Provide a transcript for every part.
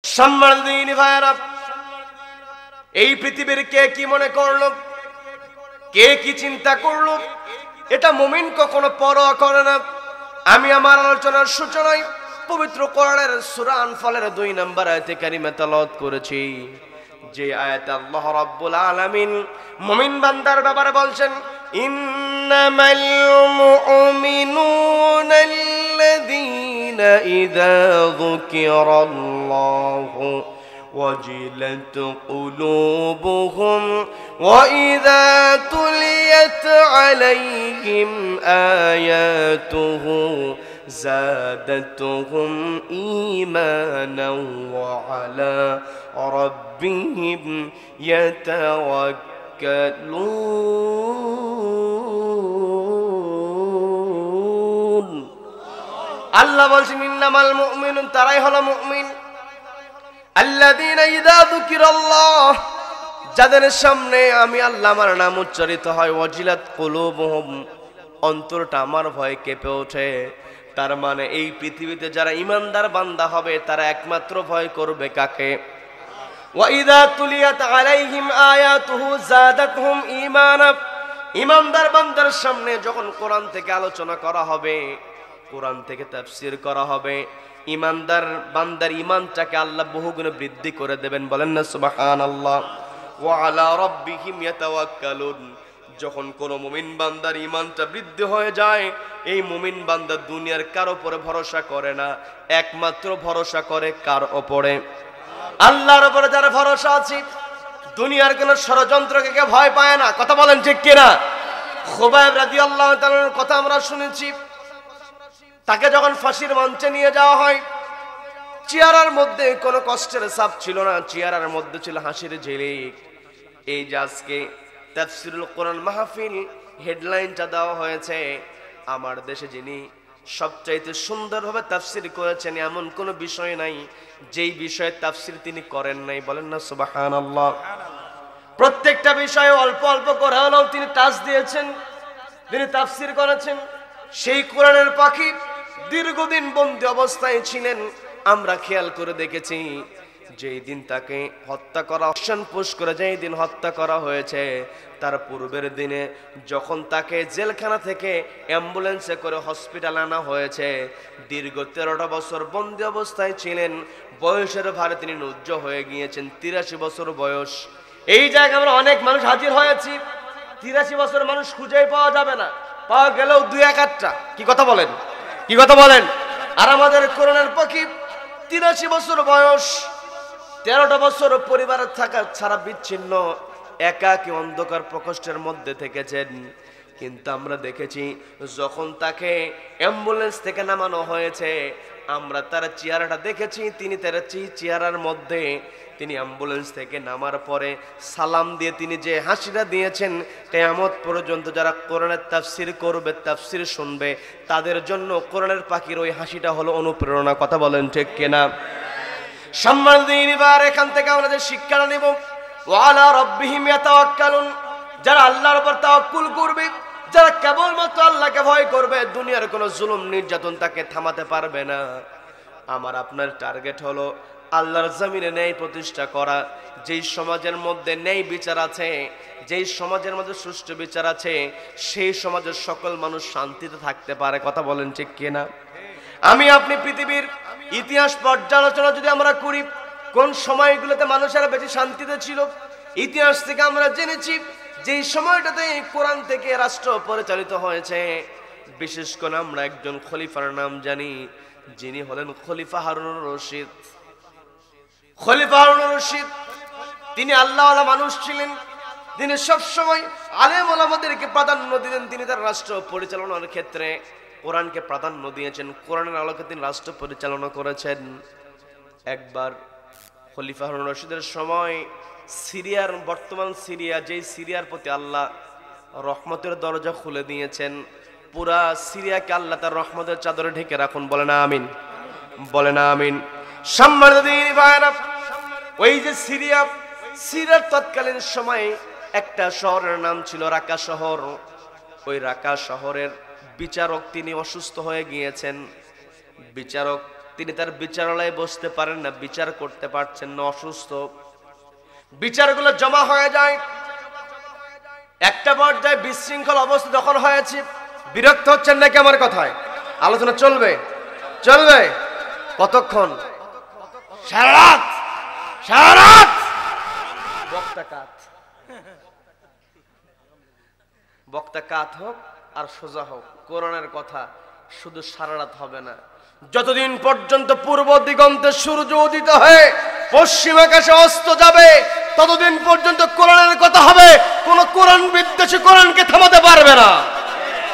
সম্মানিত দিনী ভাইরা, এই পৃথিবীর কে কি মনে করলো, কে কি চিন্তা করলো, এটা মুমিন কখনো পরোয়া করে না। আমি আমার আলোচনার সূচনায় পবিত্র কোরআনের সূরা আনফালের 2 নম্বর আয়াতে কারিমা তেলাওয়াত করেছি, যে আয়াতে আল্লাহ রাব্বুল আলামিন মুমিন বান্দার ব্যাপারে বলছেন, ইন্নামাল মুমিনুনা আল্লাযীনা ইযা যুকিরাল্লাহু وجلت قلوبهم وإذا تليت عليهم آياته زادتهم إيمانا وعلى ربهم يتوكلون الله বলছেন ইন্নামাল মুমিনুন, তারাই হলো মুমিন আল্লাযীনা ইযা যুকিরাল্লাহ, যাদের সামনে আমি আল্লাহ আমার নাম উচ্চারিত হয়, ওয়াজিলাত কুলুবুহুম, অন্তরটা আমার ভয়ে কেঁপে ওঠে। তার মানে এই পৃথিবীতে যারা ঈমানদার বান্দা হবে তারা একমাত্র ভয় করবে কাকে? ওয়া ইযা তুলিয়াত আলাইহিম আয়াতুহু যাদাতহুম ঈমানা, ঈমানদার বান্দার সামনে যখন কোরআন থেকে আলোচনা করা হবে, কোরআন থেকে তাফসীর করা হবে, ঈমানদার বান্দার ঈমানটাকে আল্লাহ বহুগুণে বৃদ্ধি করে দেবেন। বলেন না সুবহানাল্লাহ। ওয়া আলা রাব্বিহিম ইয়াতাওয়াক্কালুন, যখন কোন মুমিন বান্দার ঈমানটা বৃদ্ধি হয়ে যায়, এই মুমিন বান্দা দুনিয়ার কার উপরে ভরসা করে না, একমাত্র ভরসা করে কার উপরে? আল্লাহর উপরে। যারা ভরসা আছে, দুনিয়ার কোন ষড়যন্ত্রকে কেউ ভয় পায় না। কথা বলেন ঠিক কিনা? খুবাইব রাদিয়াল্লাহু তাআলার কথা আমরা শুনেছি, তাকে যখন ফাঁসির মঞ্চে নিয়ে যাওয়া হয়, চেয়ারের মধ্যে কোনো কষ্টের ছাপ ছিল না, চেয়ারের মধ্যে ছিল হাসির ঝিলিক। এই যে আজকে তাফসীরুল কোরআন মাহফিল হেডলাইনটা দেওয়া হয়েছে, আমার দেশে যিনি সবচাইতে সুন্দরভাবে তাফসীর করেছেন এমন কোনো বিষয় নাই যেই বিষয়ে তাফসীর তিনি করেন নাই। বলেন না সুবহানাল্লাহ। প্রত্যেকটা বিষয়ে অল্প অল্প করে হলেও তিনি টাচ দিয়েছেন, তিনি তাফসীর করেছেন। সেই কোরআনের পাখি দীর্ঘদিন বন্দী অবস্থায় ছিলেন। আমরা খেয়াল করে দেখেছি, যেই দিন তাকে হত্যা করা, অপশন পুশ করে যেই দিন হত্যা করা হয়েছে, তার পূর্বের দিনে যখন তাকে জেলখানা থেকে অ্যাম্বুলেন্সে করে হসপিটাল আনা হয়েছে, দীর্ঘ 13টা বছর বন্দী অবস্থায় ছিলেন। বয়সের ভারে তিনি নুজ্জ হয়ে গিয়েছেন, 83 বছর বয়স। এই জায়গায় আমরা অনেক মানুষ হাজির হয়েছি, 83 বছর মানুষ খুঁজেই পাওয়া যাবে না, পাওয়া গেলেও 2-1টা। কি কথা বলেন? কি কথা বলেন? আর আমাদের কোরআনের পাখি 83 বছর বয়স, 13টা বছর পরিবারের থাকা ছাড়া বিচ্ছিন্ন, একাকী অন্ধকার প্রকোষ্ঠের মধ্যে থেকেছেন। কিন্তু আমরা দেখেছি যখন তাকে অ্যাম্বুলেন্স থেকে নামানো হয়েছে, আমরা তার চেহারাটা দেখেছি। তিনি তার চেহারার মধ্যে তিনি অ্যাম্বুলেন্স থেকে নামার পরে সালাম দিয়ে তিনি যে হাসিটা দিয়েছেন, কিয়ামত পর্যন্ত যারা কোরআনের তাফসীর করবে, তাফসীর শুনবে, তাদের জন্য কোরআনের পাখির ওই হাসিটা হলো অনুপ্রেরণা। কথা বলেন ঠিক কিনা? সম্মানিত এবার এখান থেকে আমরা যে শিক্ষাটা নেব, ওয়া আলা রাব্বিহিম ইয়াতাওয়াক্কালুন, যারা আল্লাহর উপর তাওয়াক্কুল করবে, যারা কেবলমাত্র আল্লাহকে ভয় করবে, দুনিয়ার কোনো জুলুম নির্যাতন তাকে থামাতে পারবে না। আমার আপনার টার্গেট হলো আল্লাহর জমিনে ন্যায় প্রতিষ্ঠা করা। যেই সমাজের মধ্যে ন্যায় বিচার আছে, যেই সমাজের মধ্যে সুষ্ঠু বিচার আছে, সেই সমাজের সকল মানুষ শান্তিতে থাকতে পারে। কথা বলেন ঠিক কিনা? আমি আপনি পৃথিবীর ইতিহাস পর্যালোচনা যদি আমরা করি, কোন সময়গুলোতে মানুষেরা বেশি শান্তিতে ছিল, ইতিহাস থেকে আমরা জেনেছি যেই সময়টাতে কোরআন থেকে রাষ্ট্র পরিচালিত হয়েছে, বিশেষ করে আমরা একজন খলিফার নাম জানি, যিনি হলেন খলিফা হারুনুর রশিদ। খলিফা হারুনুর রশিদ তিনি আল্লাহওয়ালা মানুষ ছিলেন। তিনি সবসময় আলেম ওলামাদেরকে প্রাধান্য দিতেন। তিনি তার রাষ্ট্র পরিচালনার ক্ষেত্রে কোরআনকে প্রাধান্য দিয়েছেন, কোরআনের আলোকে তিনি রাষ্ট্র পরিচালনা করেছেন। একবার খলিফা হারুনুর রশিদের সময় সিরিয়ার, বর্তমান সিরিয়া, যেই সিরিয়ার প্রতি আল্লাহ রহমতের দরজা খুলে দিয়েছেন, পুরা সিরিয়াকে আল্লাহ তার রহমতের চাদরে ঢেকে রাখুন। বলে না আমিন? বলে না আমিন? সম্মানিত দিনী ভাইরা, ওই যে সিরিয়া, সিরিয়ার তৎকালীন সময়ে একটা শহরের নাম ছিল রাকা শহর। ওই রাকা শহরের বিচারক তিনি অসুস্থ হয়ে গিয়েছেন। বিচারক তিনি তার বিচারালয়ে বসতে পারেন না, বিচার করতে পারছেন না, অসুস্থ। বিচারগুলো জমা হয়ে যায়। একটা পর্যায়ে বিশৃঙ্খল অবস্থা যখন হয়েছে, বিরক্ত হচ্ছেন নাকি আমার কথায়? আলোচনা চলবে চলবে কতক্ষণ? সারা রাত, সারা রাত। বক্তা কাত, বক্তা কাত হোক আর সোজা হোক, কোরআনের কথা শুধু সারা রাত হবে না। যতদিন পর্যন্ত পূর্ব দিগন্তে সূর্য উদিত হয়ে পশ্চিম আকাশে অস্ত যাবে, ততদিন পর্যন্ত কোরআনের কথা হবে। কোন কোরআন বিদ্বেষী কোরআনকে থামাতে পারবে না।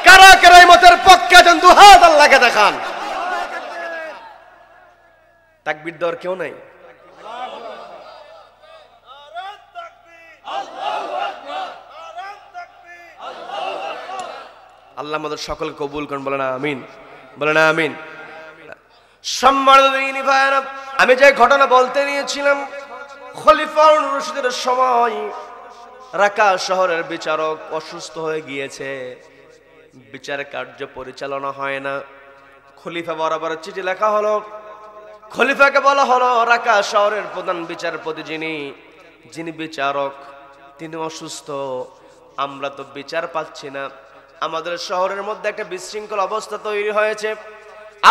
কারা কারা এই মতের পক্ষে আছেন দুহাত আল্লাহকে দেখান। তাকবীর দেওয়ার কেউ নাই? আল্লাহ আমাদের সকল কবুল করুন, বলেন আমিন, বলেন আমিন। সম্মানিত দিনী ভাইরা, আমি যে ঘটনা বলতে নিয়েছিলাম, খলিফা রশিদের সময় রাকা শহরের বিচারক অসুস্থ হয়ে গিয়েছে, বিচার কার্য পরিচালনা হয় না। খলিফা বরাবর চিঠি লেখা হলো, খলিফাকে বলা হলো রাকা শহরের প্রধান বিচারপতি যিনি বিচারক, তিনি অসুস্থ, আমরা তো বিচার পাচ্ছি না, আমাদের শহরের মধ্যে একটা বিশৃঙ্খল অবস্থা তৈরি হয়েছে,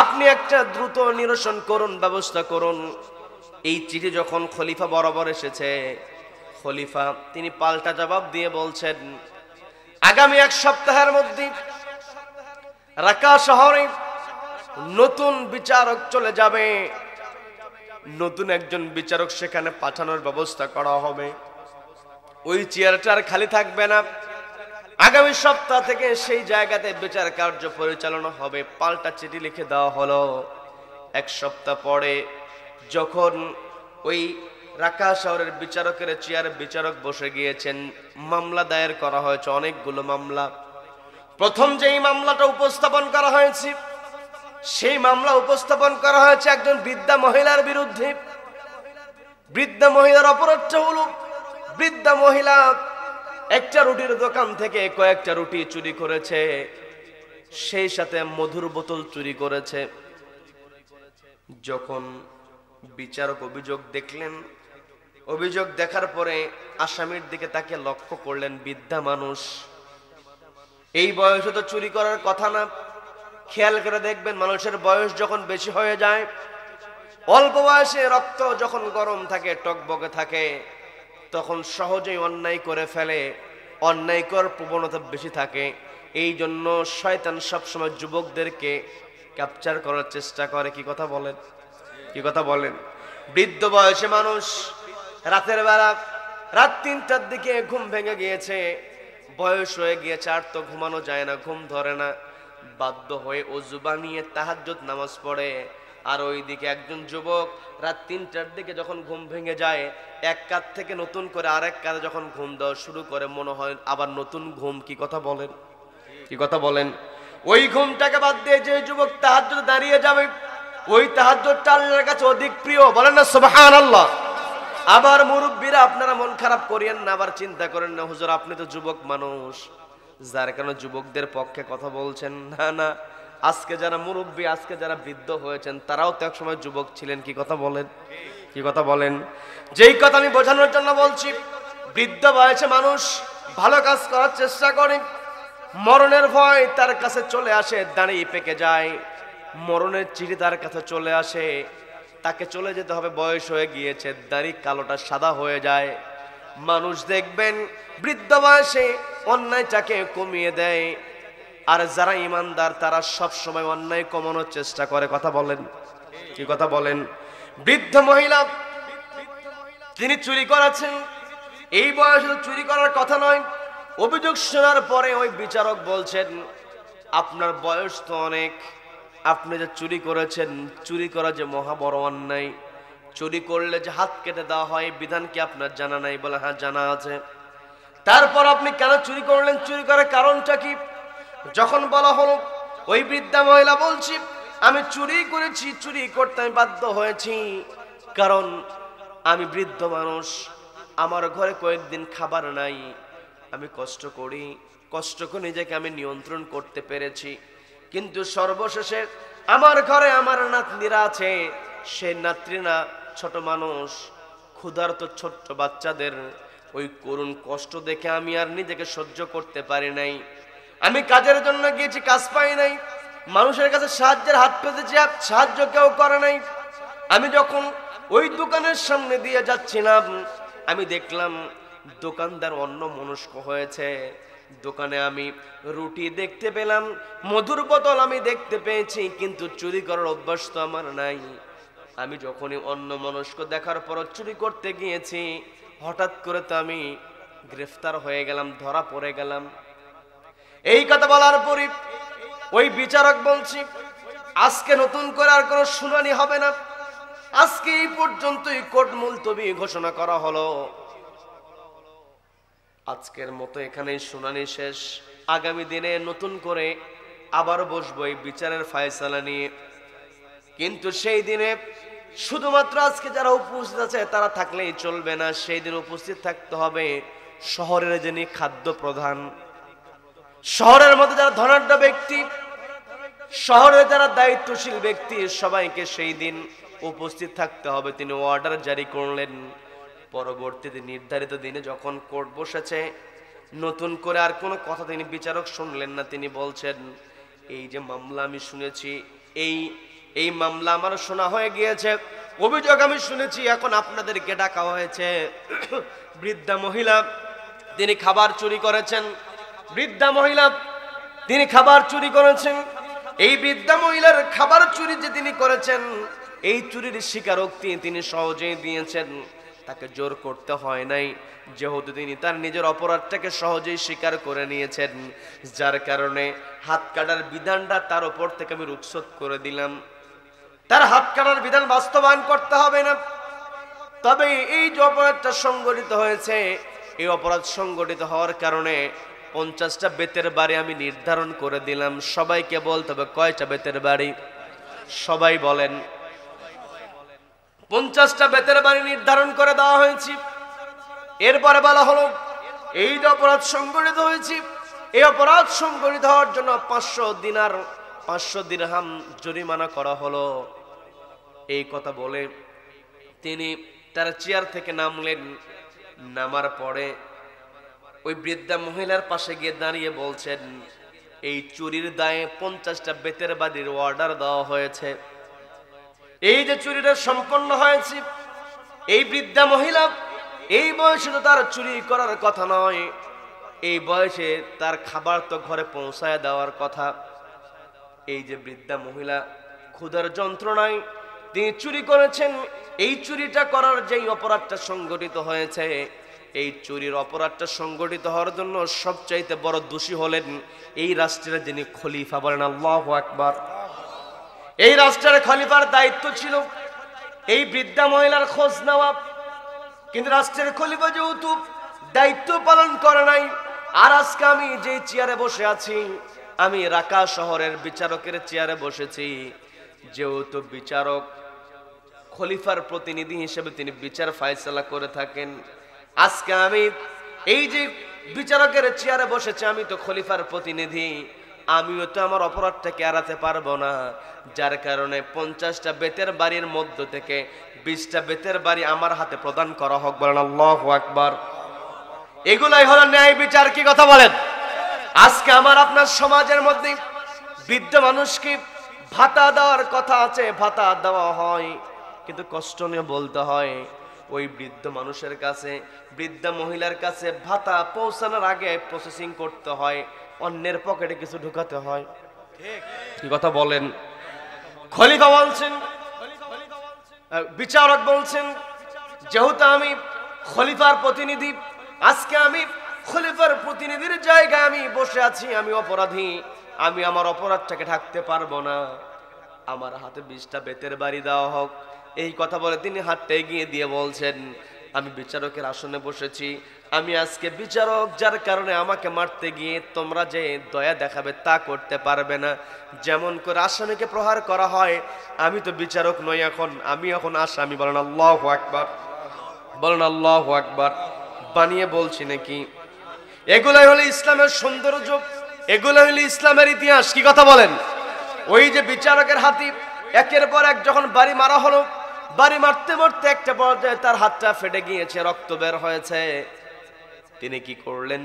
আপনি একটা দ্রুত নিরসন করুন, ব্যবস্থা করুন। এই চিঠি যখন খলিফা বরাবর এসেছে, খলিফা তিনি পাল্টা জবাব দিয়ে বলছেন, আগামী এক সপ্তাহের মধ্যে রাকা শহরে নতুন বিচারক চলে যাবে, নতুন একজন বিচারক সেখানে পাঠানোর ব্যবস্থা করা হবে, ওই চেয়ারটা আর খালি থাকবে না, আগামী সপ্তাহ থেকে সেই জায়গাতে বিচার কার্য পরিচালনা হবে। পাল্টা চিঠি লিখে দেওয়া হলো। এক সপ্তাহ পরে যখন ওই রাকা শহরের বিচারকের চেয়ারে বিচারক বসে গিয়েছেন, মামলা দায়ের করা হয়েছে, অনেকগুলো মামলা। প্রথম যেই মামলাটা উপস্থাপন করা হয়েছে, সেই মামলা উপস্থাপন করা হয়েছে একজন বৃদ্ধা মহিলার বিরুদ্ধে। বৃদ্ধা মহিলার অপরাধটা হলো, বৃদ্ধা মহিলা একটা রুটির দোকান থেকে কয়েকটা রুটি চুরি করেছে, সেই সাথে মধুর বোতল চুরি করেছে। যখন বিচারক অভিযোগ দেখলেন, অভিযোগ দেখার পরে আসামির দিকে তাকে লক্ষ্য করলেন, বৃদ্ধা মানুষ, এই বয়সে তো চুরি করার কথা না। খেয়াল করে দেখবেন, মানুষের বয়স যখন বেশি হয়ে যায়, অল্প বয়সে রক্ত যখন গরম থাকে, টকবকে থাকে, তখন সহজেই অন্যায় করে ফেলে, অন্যায় করার প্রবণতা বেশি থাকে। এই জন্য শয়তান সবসময় যুবকদেরকে ক্যাপচার করার চেষ্টা করে। কি কথা বলেন, কি কথা বলেন? বৃদ্ধ বয়সে মানুষ রাতের বেলা রাত ৩টার দিকে ঘুম ভেঙে গিয়েছে, বয়স হয়ে গিয়েছে, আর তো ঘুমানো যায় না, ঘুম ধরে না, বাধ্য হয়ে ওযু বানিয়ে তাহাজ্জুদ নামাজ পড়ে। আর ওইদিকে একজন যুবক রাত ৩টার দিকে যখন ঘুম ভেঙে যায়, এক কাত থেকে নতুন করে আরেক কাতে যখন ঘুম দেওয়া শুরু করে, মনে হয় আবার নতুন ঘুম। কি কথা বলেন, কি কথা বলেন? ওই ঘুমটাকে বাদ দিয়ে যে যুবক তাহাজ্জুদ দাঁড়িয়ে যাবে, ওই তাহাজ্জুদটা আল্লাহর কাছে অধিক প্রিয়, বলেন না সুবহানাল্লাহ। আবার মুরব্বীরা, আপনারা মন খারাপ করিয়েন না, আবার চিন্তা করেন না হুজুর আপনি তো যুবক মানুষ, যার কারণে যুবকদের পক্ষে কথা বলছেন। না না, আজকে যারা মুরব্বী, আজকে যারা বৃদ্ধ হয়েছেন, তারাও তো এক সময় যুবক ছিলেন। কি কথা বলেন, কি কথা বলেন? যেই কথা আমি বোঝানোর জন্য বলছি, বৃদ্ধ বয়সে মানুষ ভালো কাজ করার চেষ্টা করে, মরণের ভয় তার কাছে চলে আসে, দাঁড়িয়ে পেকে যায়, মরণের চিঠি তার কাছে চলে আসে, তাকে চলে যেতে হবে, বয়স হয়ে গিয়েছে, দাড়ি কালোটা সাদা হয়ে যায়। মানুষ দেখবেন বৃদ্ধ বয়সে অন্যায়টাকে কমিয়ে দেয়, আর যারা ইমানদার তারা সব সময় অন্যায় কমানোর চেষ্টা করে। কথা বলেন, কি কথা বলেন? বৃদ্ধ মহিলা তিনি চুরি করেছেন, এই বয়সে চুরি করার কথা নয়। অভিযোগ শোনার পরে ওই বিচারক বলছেন, আপনার বয়স তো অনেক, আপনি যে চুরি করেছেন, চুরি করা যে মহা বড় অন্যায়, চুরি করলে যে হাত কেটে দেওয়া হয় বিধান কি আপনার জানা নাই? বলে হ্যাঁ জানা আছে। তারপর আপনি কেন চুরি করলেন, চুরি করার কারণটা কি? যখন বলা হলো, ওই বৃদ্ধা মহিলা বলছি, আমি চুরি করেছি, চুরি করতে আমি বাধ্য হয়েছি, কারণ আমি বৃদ্ধ মানুষ, আমার ঘরে কয়েকদিন খাবার নাই, আমি কষ্ট করি, কষ্ট করে নিজেকে আমি নিয়ন্ত্রণ করতে পেরেছি, কিন্তু সর্বশেষে আমার ঘরে আমার নাতনিরা আছে, সেই নাতনিরা ছোট মানুষ, ক্ষুধার্ত ছোট্ট বাচ্চাদের ওই করুণ কষ্ট দেখে আমি আর নিজেকে সহ্য করতে পারি নাই। আমি কাজের জন্য গিয়েছি, কাজ পাই নাই, মানুষের কাছে সাহায্যের হাত পেতেছি, সাহায্য কেউ করে নাই। আমি যখন ওই দোকানের সামনে দিয়ে যাচ্ছিলাম, আমি দেখলাম দোকানদার অন্যমনস্ক হয়েছে। দোকানে আমি রুটি দেখতে পেলাম, মধুর বোতল আমি দেখতে পেয়েছি, কিন্তু চুরি করার অভ্যাস তো আমার নাই। আমি যখনই অন্যমনস্ক দেখার পর চুরি করতে গিয়েছি, হঠাৎ করে তো আমি গ্রেফতার হয়ে গেলাম, ধরা পড়ে গেলাম। এই কথা বলার পরই ওই বিচারক বলছি, আজকে নতুন করে আর কোনো শুনানি হবে না, আজকে এই পর্যন্তই কোর্ট মুলতবি ঘোষণা করা হলো। আজকের মতো এখানেই শুনানি শেষ। আগামী দিনে নতুন করে আবার বসবো এই বিচারের ফয়সালা নিয়ে। কিন্তু সেই দিনে শুধুমাত্র আজকে যারা উপস্থিত আছে তারা থাকলেই চলবে না, সেই দিন উপস্থিত থাকতে হবে শহরের যিনি খাদ্য প্রধান, শহরের মধ্যে যারা ধনাঢ্য ব্যক্তি, শহরের যারা দায়িত্বশীল ব্যক্তি, সবাইকে সেই দিন উপস্থিত থাকতে হবে। তিনি অর্ডার জারি করলেন। পরবর্তীতে নির্ধারিত দিনে যখন কোর্ট বসেছে, নতুন করে আর কোনো কথা তিনি বিচারক শুনলেন না। তিনি বলছেন, এই যে মামলা আমি শুনেছি, এই মামলা আমার শোনা হয়ে গিয়েছে, অভিযোগ আমি শুনেছি, এখন আপনাদেরকে ডাকা হয়েছে। বৃদ্ধা মহিলা তিনি খাবার চুরি করেছেন, বৃদ্ধা মহিলা তিনি খাবার চুরি করেছেন। এই বৃদ্ধা মহিলার খাবার চুরি যে তিনি করেছেন, এই চুরির স্বীকারোক্তি তিনি সহজেই দিয়েছেন, তাকে জোর করতে হয় নাই, যেহেতু তিনি তার নিজের অপরাধটাকে সহজেই স্বীকার করে নিয়েছেন, যার কারণে হাত কাটার বিধানটা তার উপর থেকে আমি রুখসত করে দিলাম। তার হাত কাটার বিধান বাস্তবায়ন করতে হবে না। তবে এই যে অপরাধটা সংগঠিত হয়েছে, এই অপরাধ সংগঠিত হওয়ার কারণে 50টা বেতের বাড়ি আমি নির্ধারণ করে দিলাম। সবাইকে বলতে হবে কয়টা বেতের বাড়ি, সবাই বলেন। 50টা বেতের বাড়ি নির্ধারণ করে দেওয়া হয়েছে। এরপরে বলা হলো, এই যে অপরাধ সংগঠিত হয়েছে, এই অপরাধ সংগঠিত হওয়ার জন্য 500 দিনার 500 দিরহাম জরিমানা করা হলো। এই কথা বলে তিনি তার চেয়ার থেকে নামলেন। নামার পরে ওই বৃদ্ধা মহিলার পাশে গিয়ে দাঁড়িয়ে বলছেন, এই চুরির দায়ে 50টা বেতের বাড়ির অর্ডার দেওয়া হয়েছে। এই যে চুরিটা সম্পন্ন হয়েছে, এই বৃদ্ধা মহিলা এই বয়সে তো তার চুরি করার কথা নয়, এই বয়সে তার খাবার তো ঘরে পৌঁছায় দেওয়ার কথা। এই যে বৃদ্ধা মহিলা ক্ষুধার যন্ত্রণায় তিনি চুরি করেছেন, এই চুরিটা করার যেই অপরাধটা সংগঠিত হয়েছে, এই চুরির অপরাধটা সংগঠিত হওয়ার জন্য সবচাইতে বড় দোষী হলেন এই রাষ্ট্রের যিনি খলিফা। বলেন আল্লাহু আকবার। এই রাষ্ট্রের খলিফার দায়িত্ব ছিল এই বৃদ্ধা মহিলার খোঁজ নেওয়া, কিন্তু রাষ্ট্রের খলিফা যেহেতু দায়িত্ব পালন করে নাই, আর আজকে আমি যে চেয়ারে বসে আছি, আমি রাকা শহরের বিচারকের চেয়ারে বসেছি। যেহেতু বিচারক খলিফার প্রতিনিধি হিসেবে তিনি বিচার ফয়সালা করে থাকেন, আজকে আমি এই যে বিচারকের চেয়ারে বসেছি, আমি তো খলিফার প্রতিনিধি, আমিও তো আমার অপরাধটাকে এড়াতে পারবো না। যার কারণে 50টা বেতের বাড়ির মধ্য থেকে 20টা বেতের বাড়ি আমার হাতে প্রদান করা হোক। বলেন আল্লাহু আকবার। এগুলাই হলো ন্যায় বিচার। কি কথা বলেন? আজকে আমার আপনার সমাজের মধ্যে বৃদ্ধ মানুষকে ভাতা দেওয়ার কথা আছে, ভাতা দেওয়া হয়, কিন্তু কষ্ট নিয়ে বলতে হয়, ওই বৃদ্ধ মানুষের কাছে, বৃদ্ধা মহিলার কাছে ভাতা পৌঁছানোর আগে প্রসেসিং করতে হয়, অন্যের পকেটে কিছু ঢুকাতে হয়। কি কথা বলেন? খলিফা বলছেন, বিচারক বলছেন, যেহেতু আমি খলিফার প্রতিনিধি, আজকে আমি খলিফার প্রতিনিধির জায়গায় আমি বসে আছি, আমি অপরাধী, আমি আমার অপরাধটাকে ঢাকতে পারবো না, আমার হাতে 20টা বেতের বাড়ি দেওয়া হোক। এই কথা বলে তিনি হাতটা এগিয়ে দিয়ে বলছেন, আমি বিচারকের আসনে বসেছি, আমি আজকে বিচারক, যার কারণে আমাকে মারতে গিয়ে তোমরা যে দয়া দেখাবে তা করতে পারবে না। যেমন করে আসামিকে প্রহার করা হয়, আমি তো বিচারক নই, আমি এখন আসামি। বলেন আল্লাহু আকবার। বলেন আল্লাহু আকবার। বানিয়ে বলছি নাকি? এগুলাই হলো ইসলামের সৌন্দর্য, এগুলাই হলো ইসলামের ইতিহাস। কি কথা বলেন? ওই যে বিচারকের হাতি একের পর এক যখন বাড়ি মারা হলো, বাড়ি মারতে মারতে একটা পর্যায়ে তার হাতটা ফেটে গিয়েছে, রক্ত বের হয়েছে। তিনি কি করলেন,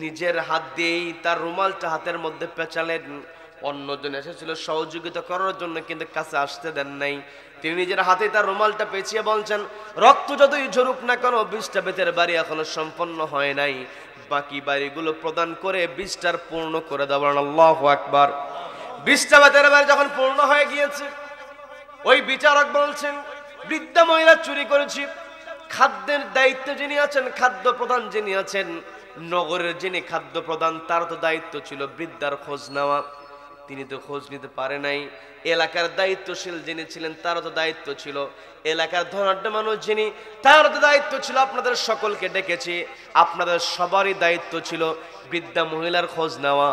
নিজের হাত দিয়েই তার রুমালটা হাতের মধ্যে পেঁচালেন। অন্যজন এসেছিল সহযোগিতা করার জন্য, কিন্তু কাছে আসতে দেন নাই। তিনি নিজের হাতে তার রুমালটা পেঁচিয়ে বলছেন, রক্ত যতই ঝরুক না কেন 20টা বেতের বাড়ি এখনো সম্পন্ন হয় নাই, বাকি বাড়িগুলো প্রদান করে 20টার পূর্ণ করে দেবেন। আল্লাহু আকবার। 20টা বেতের বাড়ি যখন পূর্ণ হয়ে গিয়েছে, ওই বিচারক বলছেন, বৃদ্ধা মহিলা চুরি করেছি, খাদ্যের দায়িত্ব যিনি আছেন, খাদ্য প্রদান যিনি আছেন, নগরের যিনি খাদ্য প্রদান, তার তো দায়িত্ব ছিল বৃদ্ধার খোঁজ নেওয়া, তিনি তো খোঁজ নিতে পারে নাই। এলাকার দায়িত্বশীল যিনি ছিলেন, তারও তো দায়িত্ব ছিল। এলাকার ধনাঢ্য মানুষ যিনি, তারও তো দায়িত্ব ছিল। আপনাদের সকলকে ডেকেছি, আপনাদের সবারই দায়িত্ব ছিল বৃদ্ধা মহিলার খোঁজ নেওয়া।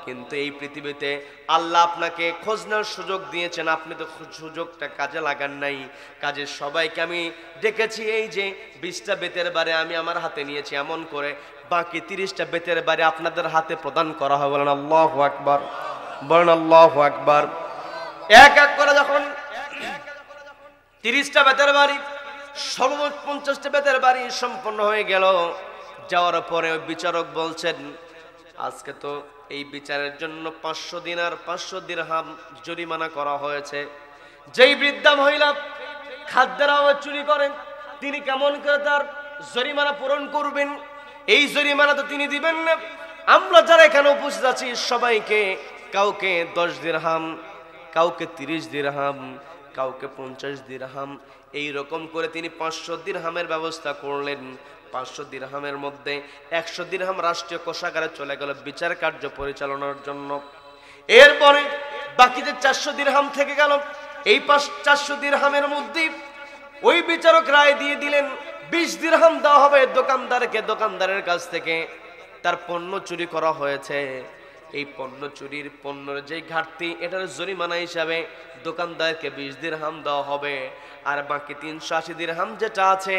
কিন্তু এই পৃথিবীতে আল্লাহ আপনাকে খোঁজ নেওয়ার সুযোগ দিয়েছেন, আপনি তো সুযোগটা কাজে লাগান নাই। কাজে সবাইকে আমি ডেকেছি, এই যে 20টা বেতের বাড়ি আমি আমার হাতে নিয়েছি, এমন করে বাকি 30টা বেতের বাড়ি আপনাদের হাতে প্রদান করা হবে। বলেন আল্লাহু আকবার, বলেন আল্লাহু আকবার। এক এক করে যখন 30টা বেতের বাড়ি, সর্বমোট 50টা বেতের বাড়ি সম্পন্ন হয়ে গেল, যাওয়ার পরে ওই বিচারক বলছেন, আজকে তো এই বিচারের জন্য 500 দিনার 500 দিরহাম জরিমানা করা হয়েছে। যেই বৃদ্ধা মহিলা খাদ্যের আওয়াজ চুরি করেন, তিনি কেমন করে তার জরিমানা পূরণ করবেন? এই জরিমানা তো তিনি দিবেন না। আমরা যারা এখানে উপস্থিত আছি সবাইকে, কাউকে 10 দিরহাম, কাউকে 30 দিরহাম, কাউকে 50 দিরহাম, এই রকম করে তিনি 500 দিরহামের ব্যবস্থা করলেন। 500 দিরহামের মধ্যে 100 দিরহাম রাষ্ট্রীয় কোষাগারে চলে গেল বিচার কার্য পরিচালনার জন্য। এরপরে বাকি যে 400 দিরহাম থেকে গেল, এই 400 দিরহামের মধ্যে ওই বিচারক রায় দিয়ে দিলেন 20 দিরহাম দেওয়া হবে দোকানদারকে। দোকানদারের কাছ থেকে তার পণ্য চুরি করা হয়েছে, এই পণ্য চুরির পণ্যের যে ঘাটতি, এটার জরিমানা হিসাবে দোকানদারকে 20 দিরহাম দেওয়া হবে। আর বাকি 380 দিরহাম যেটা আছে,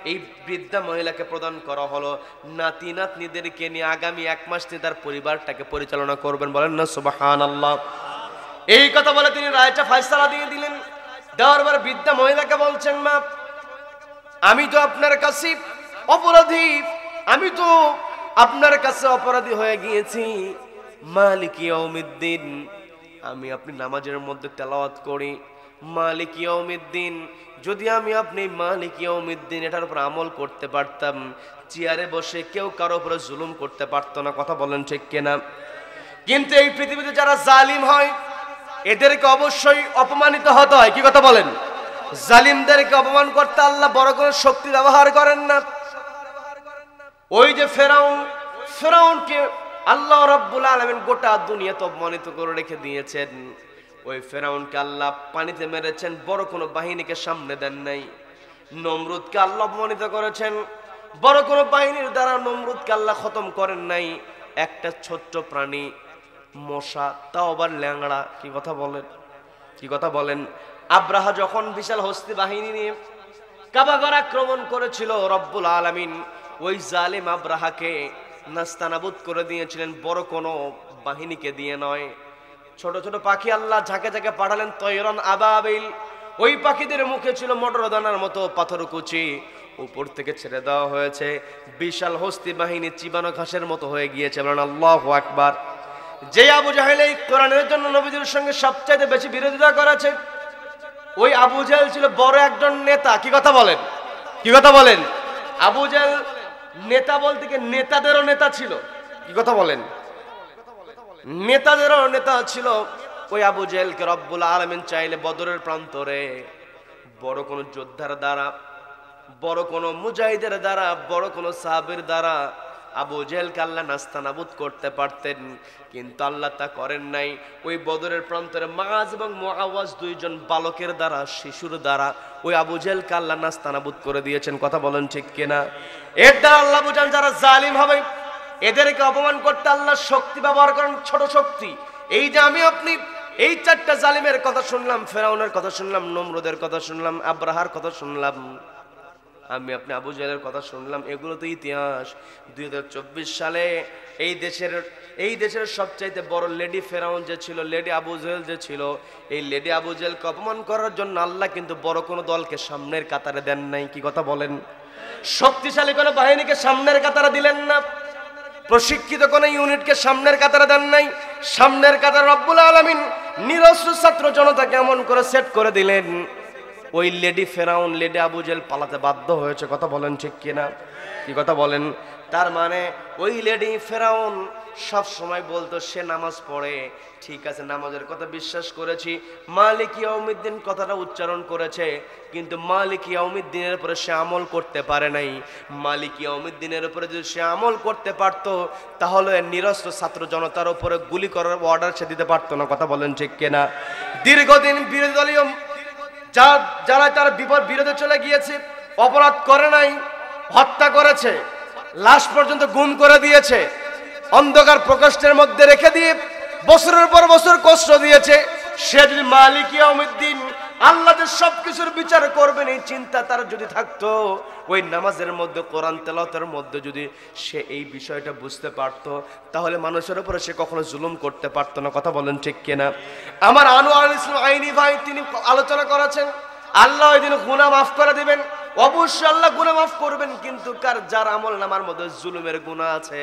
এই বৃদ্ধা মহিলাকে প্রদান করা হলো। নাতি নাতনিদেরকে নিয়ে আগামী 1 মাস তিনি তার পরিবারটাকে পরিচালনা করবেন। বলেন না সুবহানাল্লাহ। এই কথা বলে তিনি রায়টা ফয়সালা দিয়ে দিলেন। দেওয়ার পর বৃদ্ধা মহিলাকে বলছেন, মা, আমি তো আপনার কাছে অপরাধী, আমি তো আপনার কাছে অপরাধী হয়ে গিয়েছি। মালিক ইয়াউমিদ্দিন, আমি আপনি নামাজের মধ্যে তেলাওয়াত করি মালিক ইয়াউমিদ্দিন, যদি আমি আপনি মালিক ইয়াউমিদ্দিন এটার উপর আমল করতে পারতাম, চেয়ারে বসে কেউ কারো উপরে জুলুম করতে পারতো না। কথা বলেন ঠিক কিনা? কিন্তু এই পৃথিবীতে যারা জালিম হয়, এদেরকে অবশ্যই অপমানিত হতে হয়। কি কথা বলেন? জালিমদেরকে অপমান করতে আল্লাহ বড় কোনো শক্তি ব্যবহার করেন না। ওই যে ফেরাউনকে আল্লাহ রাব্বুল আলামিন গোটা দুনিয়াতে অপমানিত করে রেখে দিয়েছেন। ওই ফেরাউনকে আল্লাহ পানিতে মেরেছেন, বড় কোনো বাহিনীকে সামনে দেন নাই। নমরুদকে আল্লাহ অপমানিত করেছেন, বড় কোনো বাহিনীর দ্বারা নমরুদকে আল্লাহ খতম করেন নাই। একটা ছোট্ট প্রাণী মশা, তাও আবার ল্যাংড়া। কি কথা বলেন? কি কথা বলেন? আব্রাহা যখন বিশাল হস্তি বাহিনী নিয়ে কাবাগর আক্রমণ করেছিল, রব্বুল আলামিন ওই জালিম আব্রাহাকে নাস্তানাবুদ করে দিয়েছিলেন, বড় কোনো বাহিনীকে দিয়ে নয়। ছোট ছোট পাখি আল্লাহ ঝাঁকে ঝাঁকে পাঠালেন, তয়রান আবাবিল। ওই পাখিদের মুখে ছিল মটর দানার মতো পাথর কুচি, উপর থেকে ছেড়ে দেওয়া হয়েছে। বিশাল হস্তি বাহিনী চিবানো ঘাসের মতো হয়ে গিয়েছে। বলেন আল্লাহু আকবার। যে আবু জাহেল এই কোরআনের জন্য নবীদের সঙ্গে সবচাইতে বেশি বিরোধিতা করেছে, ওই আবু জাহেল ছিল বড় একজন নেতা। কি কথা বলেন? কি কথা বলেন? আবু জাহেল নেতা বলতে কি নেতাদেরও নেতা ছিল। কি কথা বলেন? নেতাদেরও নেতা ছিল। ওই আবু জাহেলকে রব্বুল আলামিন চাইলে বদরের প্রান্তরে বড় কোনো যোদ্ধার দ্বারা, বড় কোনো মুজাহিদের দ্বারা, বড় কোনো সাহাবীর দ্বারা আবু জাহেলকে আল্লাহ নাস্তানাবুদ করতে পারতেন, কিন্তু আল্লাহ তা করেন নাই। ওই বদরের প্রান্তরে মাআজ এবং মুআওয়াজ দুইজন বালকের দ্বারা, শিশুর দ্বারা ওই আবু জাহেলকে আল্লাহ নাস্তানাবুদ করে দিয়েছেন। কথা বলেন ঠিক কিনা? এর দ্বারা আল্লাহ বুঝান যারা জালিম হবে এদেরকে অপমান করতে আল্লাহ শক্তি ব্যবহার করেন, ছোট শক্তি। এই যে আমি আপনি এই 4টা জালিমের কথা শুনলাম, ফেরাউনের কথা শুনলাম, নমরুদের কথা শুনলাম, আব্রাহার কথা শুনলাম, আমি আপনি আবু জাহেলের কথা শুনলাম, এগুলো তো ইতিহাস। 2024 সালে এই দেশের সবচাইতে বড় লেডি ফেরাউন যে ছিল, লেডি আবু জাহেল যে ছিল, এই লেডি আবু জাহেলকে অপমান করার জন্য আল্লাহ কিন্তু বড় কোনো দলকে সামনের কাতারে দেন নাই। কি কথা বলেন? শক্তিশালী কোনো বাহিনীকে সামনের কাতারে দিলেন না, প্রশিক্ষিত কোন ইউনিটকে সামনের কাতারে দেন নাই। সামনের কাতারে রব্বুল আলামিন নিরস্ত্র ছাত্র জনতাকে এমন করে সেট করে দিলেন, ওই লেডি ফেরাউন, লেডি আবু জাহেল পালাতে বাধ্য হয়েছে। কথা বলেন ঠিক কিনা? কি কথা বলেন? তার মানে ওই লেডি ফেরাউন সব সময় বলতো সে নামাজ পড়ে, ঠিক আছে, নামাজের কথা বিশ্বাস করেছি, মালিক ইয়াউমিদ্দিন কথাটা উচ্চারণ করেছে, কিন্তু মালিক ইয়াউমিদ্দিনের উপরে সে আমল করতে পারে নাই। মালিক ইয়াউমিদ্দিনের উপরে যদি সে আমল করতে পারত, তাহলে নিরস্ত্র ছাত্র জনতার উপরে গুলি করার অর্ডার সে দিতে পারতো না। কথা বলেন ঠিক কিনা? দীর্ঘদিন বিরোধী দলীয় যারা তার বিরোধে চলে গিয়েছে, অপরাধ করে নাই, হত্যা করেছে, লাশ পর্যন্ত গুম করে দিয়েছে, অন্ধকার প্রকোষ্ঠের মধ্যে রেখে দিয়ে বছরের পর বছর কষ্ট দিয়েছে, সে যদি মালিক ইয়াউমিদ্দিন আল্লাহ যে সবকিছুর বিচার করবেন এই চিন্তা তার যদি থাকতো, ওই নামাজের মধ্যে, কোরআন তেলাওয়াতের মধ্যে যদি সে এই বিষয়টা বুঝতে পারতো, তাহলে মানুষের উপরে সে কখনো জুলুম করতে পারতো না। কথা বলেন ঠিক কিনা? আমার আনোয়ার ইসলাম আইনি ভাই তিনি আলোচনা করেছেন, আল্লাহ ওই দিন গুনাহ মাফ করে দিবেন। অবশ্যই আল্লাহ গুনাহ মাফ করবেন, কিন্তু যার আমল নামার মধ্যে জুলুমের গুনাহ আছে,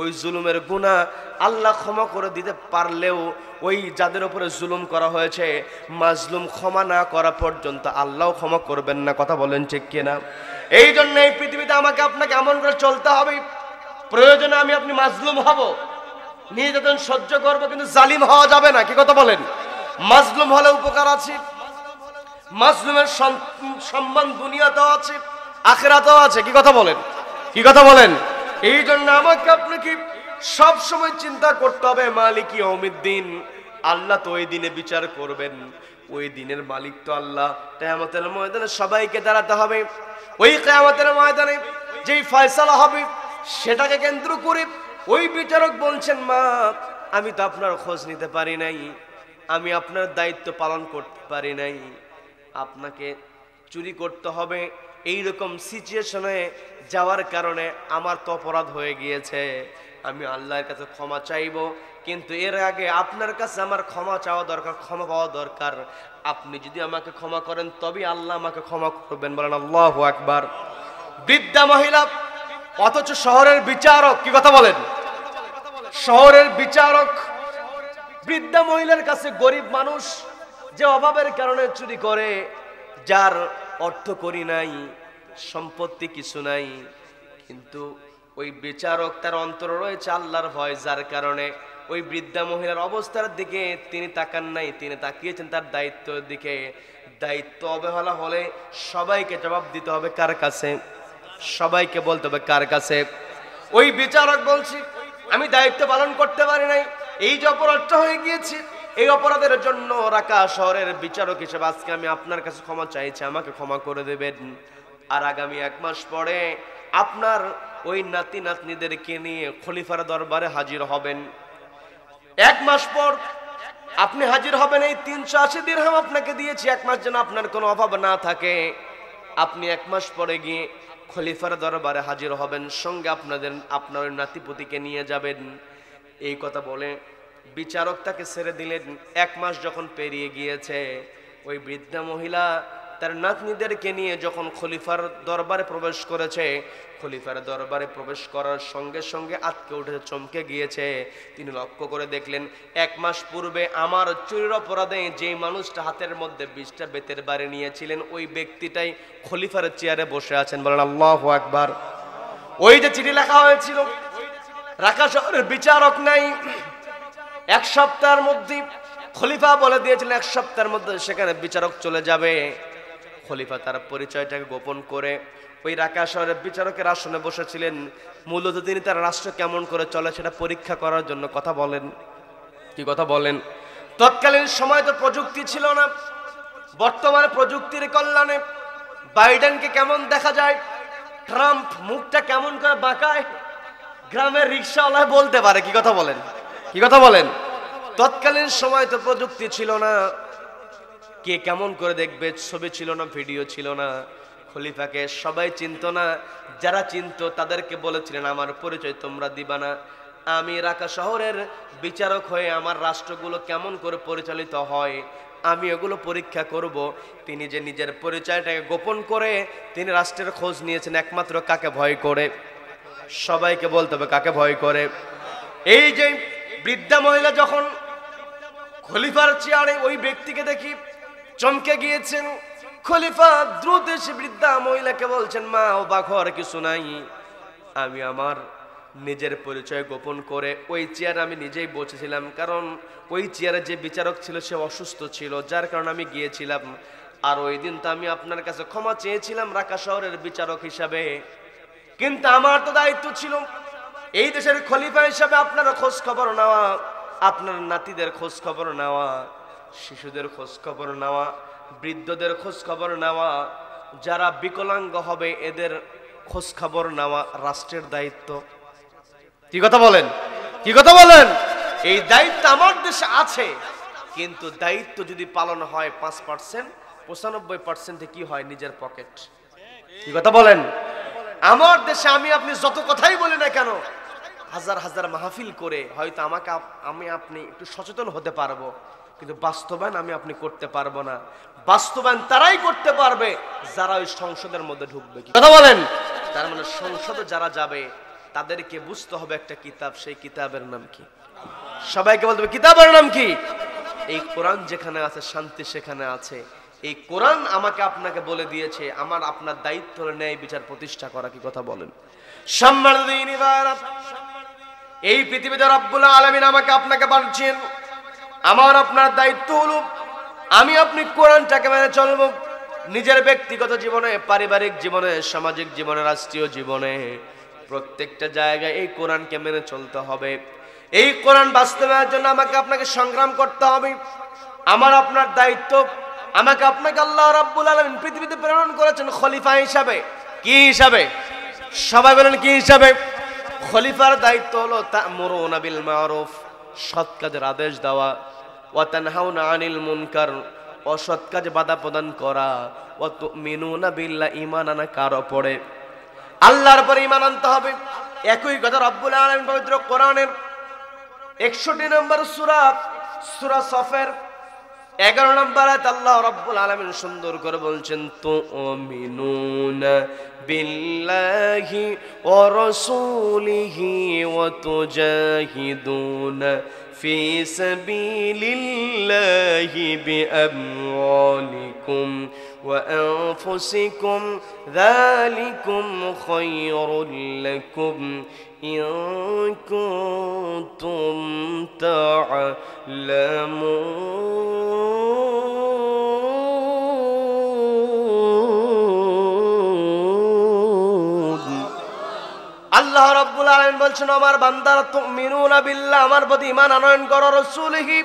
ওই জুলুমের গুনাহ আল্লাহ ক্ষমা করে দিতে পারলেও ওই যাদের উপরে জুলুম করা হয়েছে, মাজলুম ক্ষমা না করা পর্যন্ত আল্লাহ ক্ষমা করবেন না। কথা বলেন ঠিক কিনা? এই জন্য এই পৃথিবীতে আমাকে আপনাকে এমন করে চলতে হবে, প্রয়োজনে আমি আপনি মাজলুম হব, নির্যাতন সহ্য করব, কিন্তু জালিম হওয়া যাবে না। কি কথা বলেন? মাজলুম হলে উপকার আছে, মাজলুমের সম্মান দুনিয়াতেও আছে, আখিরাতেও আছে। কি কথা বলেন? কি কথা বলেন? এই জন্য আমাকে আপনাকে সব সময় চিন্তা করতে হবে, মালিক ইয়াউমিদ্দিন, আল্লাহ তো ওই দিনে বিচার করবেন, ওই দিনের মালিক তো আল্লাহ। কিয়ামতের ময়দানে সবাইকে দাঁড়াতে হবে। ওই কিয়ামতের ময়দানে যেই ফয়সালা হবে সেটাকে কেন্দ্র করে ওই বিচারক বলছেন, মা আমি তো আপনার খোঁজ নিতে পারি নাই, আমি আপনার দায়িত্ব পালন করতে পারি নাই, আপনাকে চুরি করতে হবে, এইরকম সিচুয়েশনে যাওয়ার কারণে আমার তো অপরাধ হয়ে গিয়েছে, আমি আল্লাহর কাছে ক্ষমা চাইব, কিন্তু এর আগে আপনার কাছে আমার ক্ষমা চাওয়া দরকার, ক্ষমা পাওয়া দরকার। আপনি যদি আমাকে ক্ষমা করেন তবে আল্লাহ আমাকে ক্ষমা করবেন। বলেন আল্লাহু আকবার। বৃদ্ধা মহিলা, অথচ শহরের বিচারক। কি কথা বলেন? শহরের বিচারক বৃদ্ধা মহিলার কাছে গরিব মানুষ যে অভাবের কারণে চুরি করে, যার অর্থ করি নাই, সম্পত্তি কিছু নাই, কিন্তু ওই বিচারক তার অন্তরে রয়েছে আল্লাহর ভয়, যার কারণে ওই বৃদ্ধা মহিলার অবস্থার দিকে তিনি তাকান নাই, তিনি তাকিয়েছেন তার দায়িত্বের দিকে। দায়িত্ব অবহেলা হলে সবাইকে জবাব দিতে হবে কার কাছে? সবাইকে বলতে হবে কার কাছে? ওই বিচারক বলছি আমি দায়িত্ব পালন করতে পারি নাই, এই যে অপরাধটা হয়ে গিয়েছে, এই অপরাধের জন্য রাকা শহরের বিচারক হিসেবে আজকে আমি আপনার কাছে ক্ষমা চাইছি, আমাকে ক্ষমা করে দেবেন। আর আগামী 1 মাস পরে আপনার ওই নাতি নাতনিদেরকে নিয়ে খলিফার দরবারে হাজির হবেন। 1 মাস পর আপনি হাজির হবেন, এই 380 দিরহাম আপনাকে দিয়েছি 1 মাস যেন আপনার কোনো অভাব না থাকে। আপনি 1 মাস পরে গিয়ে খলিফার দরবারে হাজির হবেন, সঙ্গে আপনার নাতিপুতিকে নিয়ে যাবেন। এই কথা বলে বিচারক তাকে ছেড়ে দিলেন। 1 মাস যখন পেরিয়ে গিয়েছে, ওই বৃদ্ধা মহিলা তার নাতনিদেরকে নিয়ে যখন খলিফার দরবারে প্রবেশ করেছে, খলিফার দরবারে প্রবেশ করার সঙ্গে সঙ্গে আটকে উঠে চমকে গিয়েছে। তিনি লক্ষ্য করে দেখলেন 1 মাস পূর্বে আমার চুরির অপরাধে যে মানুষটা হাতের মধ্যে 20টা বেতের বাড়ি নিয়েছিলেন, ওই ব্যক্তিটাই খলিফার চেয়ারে বসে আছেন। বলেন আল্লাহু আকবার। ওই যে চিঠি লেখা হয়েছিল, রাকা শহরের বিচারক নাই, 1 সপ্তাহের মধ্যে খলিফা বলে দিয়েছিলেন 1 সপ্তাহের মধ্যে সেখানে বিচারক চলে যাবে। খলিফা তার পরিচয়টাকে গোপন করে ওই রাকা শহরের বিচারকের আসনে বসেছিলেন। মূলত তিনি তার রাষ্ট্র কেমন করে চলে সেটা পরীক্ষা করার জন্য। কথা বলেন? কি কথা বলেন? তৎকালীন সময় তো প্রযুক্তি ছিল না, বর্তমানে প্রযুক্তির কল্যাণে বাইডেনকে কেমন দেখা যায়, ট্রাম্প মুখটা কেমন করে বাঁকায়, গ্রামের রিক্সাওয়ালা বলতে পারে। কি কথা বলেন? কি কথা বলেন? তৎকালীন সময় তো প্রযুক্তি ছিল না, কে কেমন করে দেখবে, ছবি ছিল না, ভিডিও ছিল না। খলিফাকে সবাই চিনতো না, যারা চিনতো তাদেরকে বলেছিলেন আমার পরিচয় তোমরা দিবা না, আমি রাকা শহরের বিচারক হয়ে আমার রাষ্ট্রগুলো কেমন করে পরিচালিত হয় আমি এগুলো পরীক্ষা করব। তিনি যে নিজের পরিচয়টাকে গোপন করে তিনি রাষ্ট্রের খোঁজ নিয়েছেন একমাত্র কাকে ভয় করে? সবাইকে বলতে হবে কাকে ভয় করে। এই যে বৃদ্ধা মহিলা যখন খলিফার চেয়ারে ওই ব্যক্তিকে দেখি চমকে গিয়েছেন, খলিফা দ্রুত এসে বৃদ্ধা মহিলাকে বলছেন, মা অবাক হওয়ার কিছু নাই, আমি আমার নিজের পরিচয় গোপন করে ওই চেয়ারে আমি নিজেই বসেছিলাম, কারণ ওই চেয়ারে যে বিচারক ছিল সে অসুস্থ ছিল, যার কারণে আমি গিয়েছিলাম। আর ওই দিন তো আমি আপনার কাছে ক্ষমা চেয়েছিলাম রাকা শহরের বিচারক হিসাবে, কিন্তু আমার তো দায়িত্ব ছিল এই দেশের খলিফা হিসাবে আপনার খোঁজ খবর নেওয়া, আপনার নাতিদের খোঁজ খবর নেওয়া, শিশুদের খোঁজ খবর নেওয়া, বৃদ্ধদের খোঁজ খবর নেওয়া, যারা বিকলাঙ্গ হবে এদের খোঁজ খবর নেওয়া রাষ্ট্রের দায়িত্ব। কি কথা বলেন? কি কথা বলেন? এই দায়িত্ব আমার দেশে আছে, কিন্তু দায়িত্ব যদি পালন হয় 5%, 95% কি হয়? নিজের পকেট। কি কথা বলেন? আমার দেশে আমি আপনি যত কথাই বলি না কেন, হাজার হাজার মাহফিল করে হয়তো আমি আপনি একটু সচেতন হতে পারবো, কিন্তু বাস্তবায়ন আমি আপনি করতে পারবো না। বাস্তবায়ন তারাই করতে পারবে যারা ওই সংসদের মধ্যে ঢুকবে। কি কথা বলেন? তার মানে সংসদে যারা যাবে তাদেরকে বুঝতে হবে একটা কিতাব, সেই কিতাবের নাম কি? সবাইকে বলতে হবে কিতাবের নাম কি? এই কোরআন যেখানে আছে শান্তি সেখানে আছে। এই কোরআন আমাকে আপনাকে বলে দিয়েছে, আমার আপনার দায়িত্ব হলো ন্যায় বিচার প্রতিষ্ঠা করা। কি কথা বলেন? এই পৃথিবীতে রব্বুল আলামিন আমাকে আপনাকে পাঠিয়েছেন, আমার আপনার দায়িত্ব হলো আমি আপনি কোরআনটাকে মেনে চলব। নিজের ব্যক্তিগত জীবনে, পারিবারিক জীবনে, সামাজিক জীবনে, রাষ্ট্রীয় জীবনে, প্রত্যেকটা জায়গায় এই কোরআনকে মেনে চলতে হবে। এই কোরআন বাস্তবায়নের জন্য আমাকে আপনাকে সংগ্রাম করতে হবে। আমার আপনার দায়িত্ব, আমাকে আপনাকে আল্লাহ রাব্বুল আলামিন পৃথিবীতে প্রেরণ করেছেন খলিফা হিসাবে। কি হিসাবে? সবাই বলেন কি হিসাবে? খলিফার দায়িত্ব হলো তা'মুরুনা বিল মা'রুফ, সৎ কাজের আদেশ দেওয়া, ওয়া তানহাউনা আনিল মুনকার, অসৎ কাজে বাধা প্রদান করা, ওয়া তুমিনুনা বিল্লাহ, ঈমান আনা কার উপরে? আল্লাহর উপরে ঈমান আনতে হবে। একই কথা রব্বুল আলামিন পবিত্র কোরআনের 61 নম্বর সূরা, সূরা সফের 11 নম্বর আয়াত আল্লাহ রাব্বুল আলামিন সুন্দর করে বলছেন, তুমিনুনা বিল্লাহি ওয়া রাসূলিহি ওয়া তুজাহিদুনা ফি সাবিলিল্লাহি বিআমওয়ালিকুম ওয়া আনফুসিকুম যালিকুম খায়রুল লাকুম ইন কুনতুম তা'লামুন। আল্লাহ রাব্বুল আলামিন বলছেন, আমার বান্দারা তুমিনুনা বিল্লাহ, আমার প্রতি ঈমান আনয়ন করো, রাসূলিহি,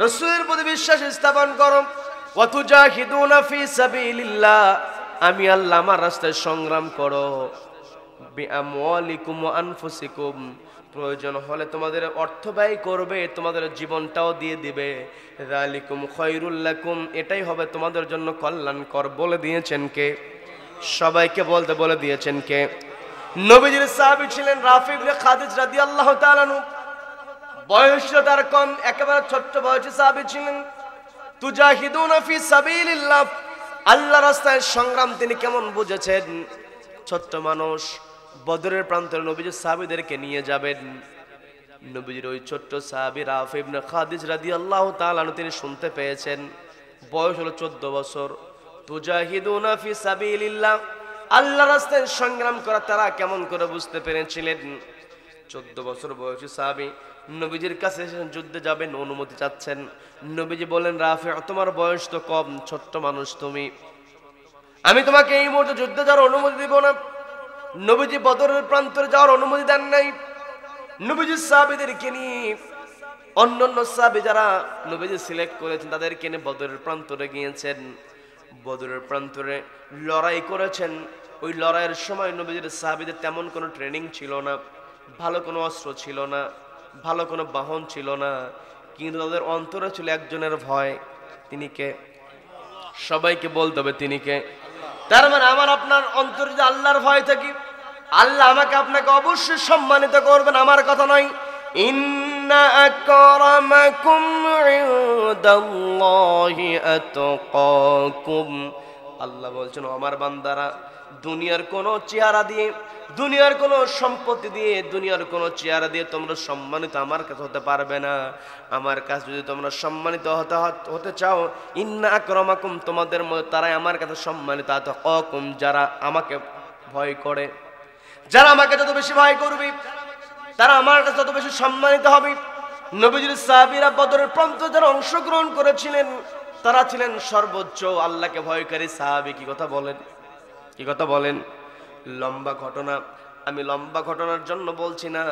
রাসূলের প্রতি বিশ্বাস স্থাপন করো, ওয়া তুজাহিদুনা ফি সাবিলিল্লাহ, আমি আল্লাহ আমার রাস্তায় সংগ্রাম করো, বিআমওয়ালিকুম ওয়া আনফুসিকুম, প্রয়োজন হলে তোমাদের অর্থ ব্যয় করবে, তোমাদের জীবনটাও দিয়ে দিবে, যালিকুম খায়রুল লাকুম, এটাই হবে তোমাদের জন্য কল্যাণকর। বলে দিয়েছেন কে? সবাইকে বলতে বলে দিয়েছেন কে? নবীজির সাহাবী ছিলেন রাফি ইবনে খাদিজ রাদিয়াল্লাহু তাআলা আনহু, বয়স তার কম, একেবারে ছোট্ট বয়সী সাহাবী ছিলেন। তুজাহিদুনা ফি সাবিলিল্লাহ, আল্লাহর রাস্তায় সংগ্রাম তিনি কেমন বুঝেছেন? ছোট্ট মানুষ, বদরের প্রান্তরে নবীজির সাহাবীদেরকে নিয়ে যাবেন। নবীজির ওই ছোট্ট সাহাবী রাফি ইবনে খাদিজ রাদিয়াল্লাহু তাআলা আনহু তিনি শুনতে পেয়েছেন, বয়স হলো 14 বছর। তুজাহিদুনা ফি সাবিলিল্লাহ, আল্লাহর রাস্তায় সংগ্রাম করা তারা কেমন করে বুঝতে পেরেছিলেন? 14 বছর বয়সী সাহাবী নবীজির কাছে এসে যুদ্ধে যাবেন, অনুমতি চাচ্ছেন। নবীজি বলেন, রাফি, তোমার বয়স তো কম, ছোট্ট মানুষ তুমি, আমি তোমাকে এই মুহূর্তে যুদ্ধে যাওয়ার অনুমতি দিব না। নবীজি বদরের প্রান্তরে যাওয়ার অনুমতি দেন নাই। নবীজি সাহাবীদেরকে নিয়ে, অন্যান্য সাহাবী যারা নবীজি সিলেক্ট করেছেন তাদেরকে নিয়ে বদরের প্রান্তরে গিয়েছেন। বদরের প্রান্তরে লড়াই করেছেন। ওই লড়াইয়ের সময় নবীজির সাহাবীদের তেমন কোনো ট্রেনিং ছিল না, ভালো কোনো অস্ত্র ছিল না, ভালো কোনো বাহন ছিল না, কিন্তু তাদের অন্তরে ছিল একজনের ভয়। তিনি কে? সবাইকে বলতে হবে তিনি কে? তার মানে আমার আপনার অন্তরে যদি আল্লাহর ভয় থাকি, আল্লাহ আমাকে আপনাকে অবশ্যই সম্মানিত করবেন, আমার কথা নয়। ইন্না আকরামাকুম ইনদাল্লাহি আতকাকুম, আল্লাহ বলছেন আমার বান্দারা দুনিয়ার কোন চেহারা দিয়ে, দুনিয়ার কোন সম্পত্তি দিয়ে, দুনিয়ার কোন চেহারা দিয়ে তোমরা সম্মানিত আমার কাছে হতে পারবে না। আমার কাছে যদি তোমরা সম্মানিত হতে চাও, ইন্না আকরামাকুম, তোমাদের মধ্যে তারাই আমার কাছে সম্মানিত, আতকাকুম, যারা আমাকে ভয় করে। যারা আমাকে যত বেশি ভয় করবে তারা আমার কাছে তত বেশি সম্মানিত হবে। নবীজির সাহাবীরা বদরের প্রান্তে যারা অংশগ্রহণ করেছিলেন তারা ছিলেন সর্বোচ্চ আল্লাহকে ভয়কারী সাহাবী। কি কথা বলেন, কি কথা বলেন। লম্বা ঘটনা, আমি লম্বা ঘটনার জন্য বলছি না।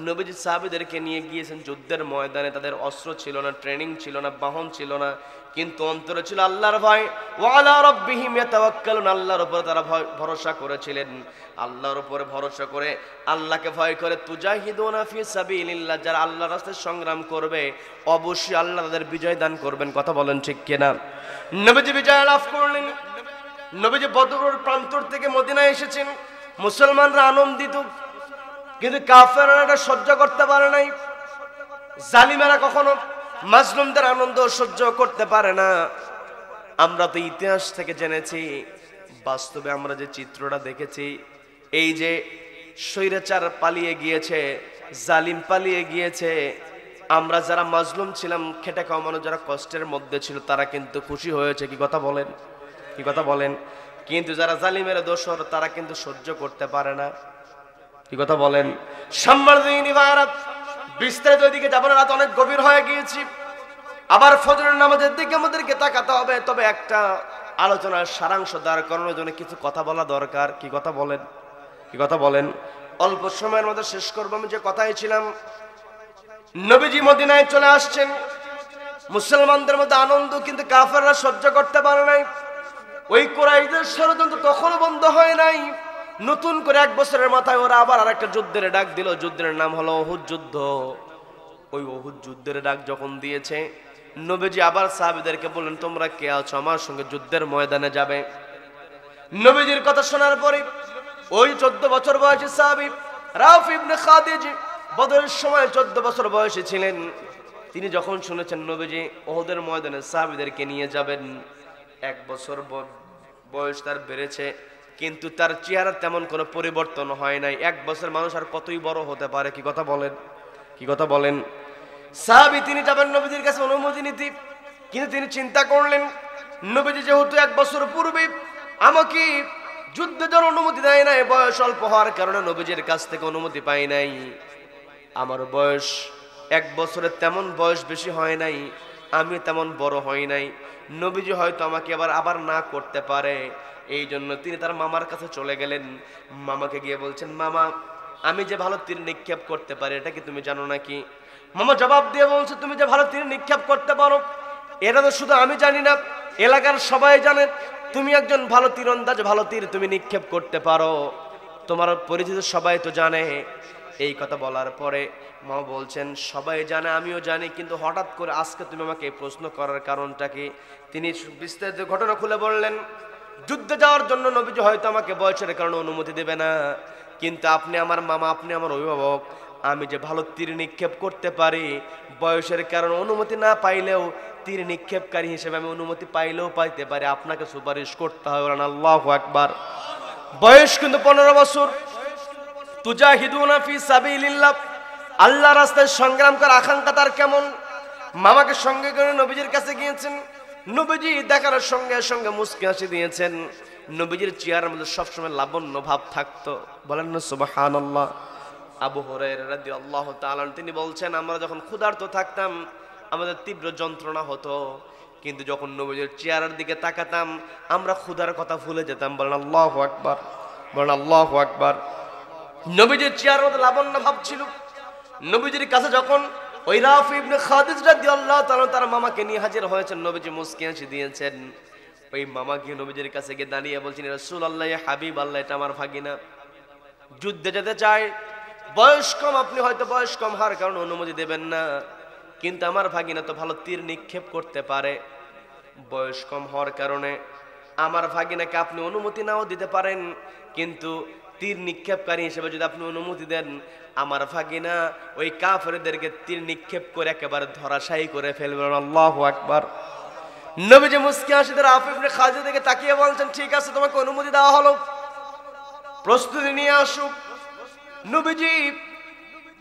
নবীজি সাহাবীদেরকে নিয়ে গিয়েছেন যুদ্ধের ময়দানে, তাদের অস্ত্র ছিল না, ট্রেনিং ছিল না, বাহন ছিল না, কিন্তু অন্তরে ছিল আল্লাহর ভয়। ওয়া আলা রাব্বিহিম ইয়াতাওয়াক্কালুন, আল্লাহর উপরে তারা ভরসা করেছিলেন। আল্লাহর উপরে ভরসা করে, আল্লাহকে ভয় করে, তুজাহিদুনা ফি সাবিলিল্লাহ, যারা আল্লাহর রাস্তায় সংগ্রাম করবে অবশ্যই আল্লাহ তাদের বিজয় দান করবেন। কথা বলেন ঠিক কিনা। নবীজি বিজয় লাভ করলেন। নবীজি বদরের প্রান্তর থেকে মদিনায় এসেছেন, মুসলমানরা আনন্দিত, কিন্তু কাফেররা এটা সহ্য করতে পারে নাই। জালিমেরা কখনো মাজলুমদের আনন্দ সহ্য করতে পারে না। আমরা তো ইতিহাস থেকে জেনেছি, বাস্তবে আমরা যে চিত্রটা দেখেছি, এই যে স্বৈরাচার পালিয়ে গিয়েছে, জালিম পালিয়ে গিয়েছে, আমরা যারা মাজলুম ছিলাম, খেটে খাওয়া মানুষ যারা কষ্টের মধ্যে ছিল, তারা কিন্তু খুশি হয়েছে। কি কথা বলেন, কি কথা বলেন। কিন্তু যারা জালিমের দোসর তারা কিন্তু সহ্য করতে পারে না। কি কথা বলেন। সম্মানিত ভাইরা, বিস্তারিত দিকে যাব না, রাত অনেক গভীর হয়ে গিয়েছি। আবার ফজরের নামাজের দিকে আমাদেরকে তাকাতে হবে। তবে একটা আলোচনার সারাংশ দাঁড় করানোর জন্য কিছু কথা বলা দরকার। কি কথা বলেন, কি কথা বলেন। অল্প সময়ের মধ্যে শেষ করবো। আমি যে কথাই ছিলাম, নবীজি মদিনায় চলে আসছেন, মুসলমানদের মধ্যে আনন্দ, কিন্তু কাফেররা সহ্য করতে পারে নাই। ওই কুরাইশদের ষড়যন্ত্র তখনও বন্ধ হয় নাই। নতুন করে 1 বছরের মাথায় ওরা আবার আরেকটা যুদ্ধের ডাক দিল। যুদ্ধের নাম হলো উহুদ যুদ্ধ। ওই উহুদ যুদ্ধের ডাক যখন দিয়েছে, নবীজি আবার সাহাবীদেরকে বললেন, তোমরা কে আছো আমার সঙ্গে যুদ্ধের ময়দানে যাবে। নবীজির কথা শোনার পরে ওই 14 বছর বয়সী সাহাবী রাফি ইবনে খাদিজ, বদরের সময় 14 বছর বয়সী ছিলেন, তিনি যখন শুনেছেন নবীজি উহুদের ময়দানে সাহাবীদেরকে নিয়ে যাবেন, 1 বছর বয়স তার বেড়েছে, কিন্তু তার চেহারা তেমন কোনো পরিবর্তন হয় নাই। 1 বছর মানুষ আর কতই বড় হতে পারে। কি কথা বলেন, কি কথা বলেন। সাহাবী তিনি যাবেন নবীজির কাছে অনুমতি নিতে, কিন্তু তিনি চিন্তা করলেন, নবীজি যেহেতু 1 বছর পূর্বে আমাকে যুদ্ধে যাওয়ার অনুমতি দেয় নাই, বয়স অল্প হওয়ার কারণে নবীজির কাছ থেকে অনুমতি পাই নাই। আমার বয়স 1 বছরের তেমন বয়স বেশি হয় নাই, আমি তেমন বড় হই নাই, নবীজি হয়তো আমাকে আবার না করতে পারে। এই জন্য তিনি তার মামার কাছে চলে গেলেন। মামাকে গিয়ে বলছেন, মামা আমি যে ভালো তীর নিক্ষেপ করতে পারি এটা কি তুমি জানো নাকি? মামা জবাব দিয়ে বলছে, তুমি যে ভালো তীর নিক্ষেপ করতে পারো এটা তো শুধু আমি জানি না, এলাকার সবাই জানে তুমি একজন ভালো তীরন্দাজ, ভালো তীর তুমি নিক্ষেপ করতে পারো, তোমার পরিচিত সবাই তো জানে। এই কথা বলার পরে মা বলছেন, সবাই জানে, আমিও জানি, কিন্তু হঠাৎ করে আজকে তুমি আমাকে এই প্রশ্ন করার কারণটা কি? তিনি বিস্তারিত ঘটনা খুলে বললেন, যুদ্ধে যাওয়ার জন্য নবীজি হয়তো আমাকে বয়সের কারণে অনুমতি দেবে না, কিন্তু আপনি আমার মামা, আপনি আমার অভিভাবক, আমি যে ভালো তীর নিক্ষেপ করতে পারি, বয়সের কারণে অনুমতি না পাইলেও তীর নিক্ষেপকারী হিসেবে আমি অনুমতি পাইলেও পাইতে পারি, আপনাকে সুপারিশ করতে হবে। আল্লাহু আকবার। বয়স কিন্তু 15 বছর। তুজাহিদুনা ফি সাবিলিল্লাহ, আল্লাহ রাস্তায় সংগ্রাম করার আকাঙ্ক্ষা তার কেমন। মামাকে সঙ্গে করে নবীজির কাছে গিয়েছেন। নবীজি দেখার সঙ্গে সঙ্গে মুস্কি হাসি দিয়েছেন। নবীজির চেহারার মধ্যে সবসময় লাবণ্য ভাব থাকতো। বলেন না সুবহানাল্লাহ। আবু হুরায়রা রাদিয়াল্লাহু তাআলা তিনি বলছেন, আমরা যখন ক্ষুধার্ত থাকতাম আমাদের তীব্র যন্ত্রণা হতো, কিন্তু যখন নবীজির চেহারার দিকে তাকাতাম আমরা ক্ষুধার কথা ভুলে যেতাম। বলেন আল্লাহু আকবার, বলেন আল্লাহু আকবার। নবীজির চেহারার মধ্যে লাবণ্য ভাব ছিল। নবীজির কাছে যখন ওই রাফি ইবনে খাদিজ রাদিয়াল্লাহু তাআলা তার মামাকে নিয়ে হাজির হয়েছেন, নবীজি মুস্কি হাসি দিয়েছেন। ওই মামা গিয়ে নবীজির কাছে গিয়ে দাঁড়িয়ে বলছেন, রাসূলুল্লাহ, ইয়া হাবিব আল্লাহ, এটা আমার ভাগিনা, যুদ্ধে যেতে চায়, বয়স কম, আপনি হয়তো বয়স কম হওয়ার কারণে অনুমতি দেবেন না, কিন্তু আমার ভাগিনা তো ভালো তীর নিক্ষেপ করতে পারে, বয়স কম হওয়ার কারণে আমার ভাগিনাকে আপনি অনুমতি নাও দিতে পারেন, কিন্তু তীর নিক্ষেপকারী হিসেবে যদি আপনি অনুমতি দেন, আমার ভাগিনা ওই কাফেরদেরকে তীর নিক্ষেপ করে একেবারে ধরাশায়ী করে ফেলবেন। আল্লাহু আকবার। নবীজি মুস্কি হাসিতে রাফি ইবনে খাদিজা দিকে তাকিয়ে বলছেন, ঠিক আছে, তোমাকে অনুমতি দেওয়া হলো, প্রস্তুতি নিয়ে আসুক। নবীজি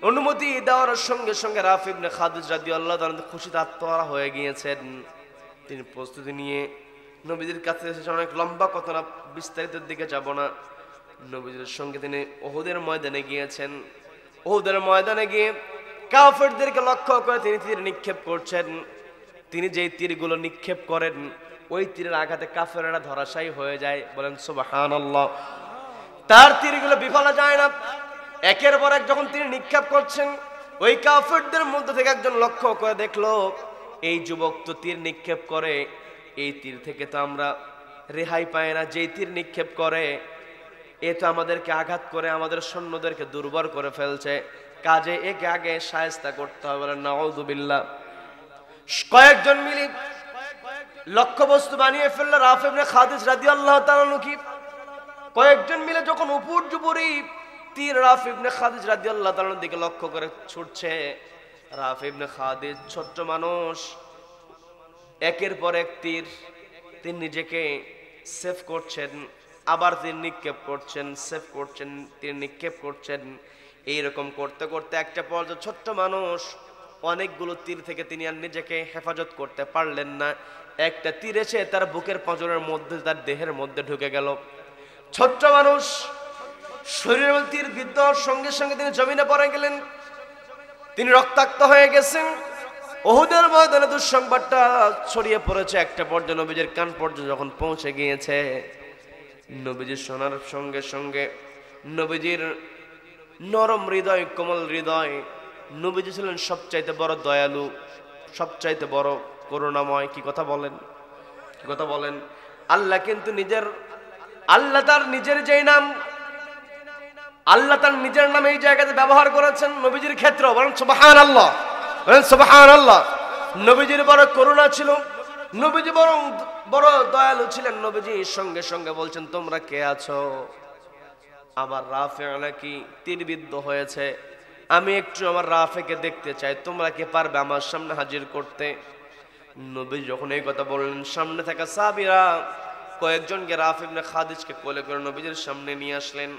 অনুমতি দেওয়ার সঙ্গে সঙ্গে রাফি ইবনে খাদিজা রাদিয়াল্লাহু তাআলা খুশিতে আত্মহারা হয়ে গিয়েছেন। তিনি প্রস্তুতি নিয়ে নবীজির কাছে এসেছেন। অনেক লম্বা কথা না, বিস্তারিত দিকে যাব না। নবীজির সঙ্গে তিনি উহুদের ময়দানে গিয়েছেন। উহুদের ময়দানে গিয়ে কাফেরদেরকে লক্ষ্য করে তিনি তীর নিক্ষেপ করছেন। তিনি যেই তীরগুলো নিক্ষেপ করেন, ওই তীরের আঘাতে কাফেররা ধরাশায়ী হয়ে যায়। বলেন সুবহানাল্লাহ। তার তীরগুলো বিফলে যায় না। একের পর এক যখন তিনি নিক্ষেপ করছেন, ওই কাফেরদের মধ্যে থেকে একজন লক্ষ্য করে দেখলো, এই যুবক তো তীর নিক্ষেপ করে, এই তীর থেকে তো আমরা রেহাই পাই না। যেই তীর নিক্ষেপ করে এ তো আমাদেরকে আঘাত করে আমাদের সৈন্যদেরকে দুর্বল করে ফেলছে, কাজে একে আগে শায়েস্তা করতে হবে। বলেন নাউযুবিল্লাহ। কয়েকজন মিলে লক্ষ্যবস্তু বানিয়ে ফেললো রাফি ইবনে খাদিজা রাদিয়াল্লাহু তাআলা কি। কয়েকজন মিলে যখন উপর্যুপরি তীর রাফি ইবনে খাদিজা রাদিয়াল্লাহু তাআলার দিকে লক্ষ্য করে ছুটছে, রাফি ইবনে খাদিজা ছোট্ট মানুষ, একের পর এক তীর তিনি নিজেকে সেভ করছেন, আবার তীর নিক্ষেপ করছেন, সেভ করছেন, তীর নিক্ষেপ করছেন। এইরকম করতে করতে একটা পর্যায়ে ছোট্ট মানুষ, অনেকগুলো তীর থেকে তিনি আর নিজেকে হেফাজত করতে পারলেন না। একটা তীর এসে তার বুকের পাঁজরের মধ্যে, তার দেহের মধ্যে ঢুকে গেল। ছোট্ট মানুষ, শরীরের তীর বিদ্ধ সঙ্গে সঙ্গে তিনি জমিনে পড়ে গেলেন। তিনি রক্তাক্ত হয়ে গেছেন। উহুদের ময়দানে দুঃসংবাদটা ছড়িয়ে পড়েছে। একটা পর্যায়ে নবীজির কান পর্যন্ত যখন পৌঁছে গিয়েছে, নবীজি শোনার সঙ্গে সঙ্গে নবীজির নরম হৃদয়, কোমল হৃদয়, নবীজি ছিলেন সবচাইতে বড় দয়ালু, সবচাইতে বড় করুণাময়। কি কথা বলেন, কি কথা বলেন। আল্লাহ কিন্তু আল্লাহ তার নিজের যেই নাম, আল্লাহ তার নিজের নাম এই জায়গাতে ব্যবহার করেছেন নবীজির ক্ষেত্রে। বলেন সুবহানাল্লাহ, বলেন সুবহানাল্লাহ। নবীজির বড় করুণা ছিল, নবীজি বড় দয়ালু ছিলেন। নবীজি সঙ্গে সঙ্গে বলছেন, তোমরা কে আছো? আমার রাফি নাকি তীরবিদ্ধ হয়েছে, আমি একটু আমার রাফিকে দেখতে চাই, তোমরা কে পারবে আমার সামনে হাজির করতে? নবীজি যখন এই কথা বললেন, সামনে থাকা সাহাবীরা কয়েকজনকে রাফি ইবনে খাদিজকে কোলে করে নবীজির সামনে নিয়ে আসলেন।